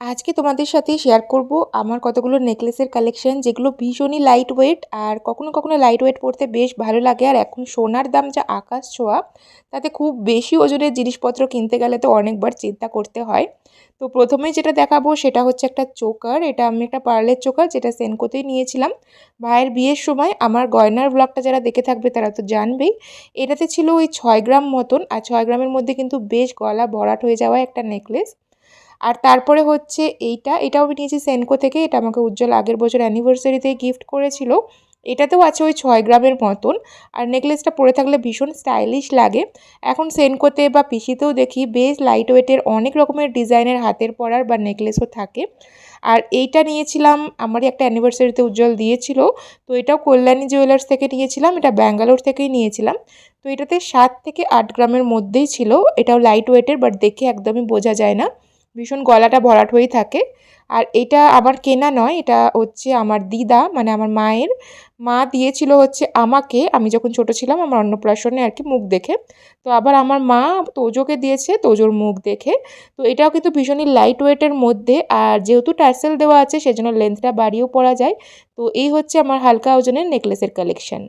আজকে তোমাদের সাথে শেয়ার করব আমার কতগুলো নেকলেসের কালেকশন, যেগুলো ভীষণই লাইট ওয়েট আর কখনো কখনো লাইট ওয়েট পরতে বেশ ভালো লাগে। আর এখন সোনার দাম যা আকাশ ছোঁয়া, তাতে খুব বেশি ওজনের জিনিসপত্র কিনতে গেলে তো অনেকবার চিন্তা করতে হয়। তো প্রথমেই যেটা দেখাবো সেটা হচ্ছে একটা চোকার। এটা আমি একটা পার্লের চোকার, যেটা সেনকোতেই নিয়েছিলাম ভাইয়ের বিয়ের সময়। আমার গয়নার ব্লগটা যারা দেখে থাকবে তারা তো জানবেই। এটাতে ছিল ওই 6 গ্রাম মতন, আর 6 গ্রামের মধ্যে কিন্তু বেশ গলা ভরাট হয়ে যাওয়া একটা নেকলেস। আর তারপরে হচ্ছে এটাও আমি নিয়েছি সেনকো থেকে। এটা আমাকে উজ্জ্বল আগের বছর অ্যানিভার্সারিতে গিফট করেছিল। এটাতেও আছে ওই 6 গ্রামের মতন। আর নেকলেসটা পরে থাকলে ভীষণ স্টাইলিশ লাগে। এখন সেনকোতে বা পিসিতেও দেখি বেশ লাইট ওয়েটের অনেক রকমের ডিজাইনের হাতের পরার বা নেকলেসও থাকে। আর এইটা নিয়েছিলাম আমারই একটা অ্যানিভার্সারিতে, উজ্জ্বল দিয়েছিল। তো এটাও কল্যাণী জুয়েলার্স থেকে নিয়েছিলাম, এটা ব্যাঙ্গালোর থেকেই নিয়েছিলাম। তো এটাতে 7 থেকে 8 গ্রামের মধ্যেই ছিল। এটাও লাইট ওয়েটের, বাট দেখে একদমই বোঝা যায় না, ভীষণ গলাটা ভরাট হয়েই থাকে। আর এটা আমার কেনা নয়, এটা হচ্ছে আমার দিদা, মানে আমার মায়ের মা দিয়েছিল হচ্ছে আমাকে, আমি যখন ছোট ছিলাম আমার অন্নপ্রাশনে আর কি, মুখ দেখে। তো আবার আমার মা তোজোকে দিয়েছে তোজোর মুখ দেখে। তো এটাও কিন্তু ভীষণই লাইট ওয়েটের মধ্যে, আর যেহেতু টার্সেল দেওয়া আছে সেজন্য লেন্থটা বাড়িয়েও পরা যায়। তো এই হচ্ছে আমার হালকা ওজনের নেকলেসের কালেকশন।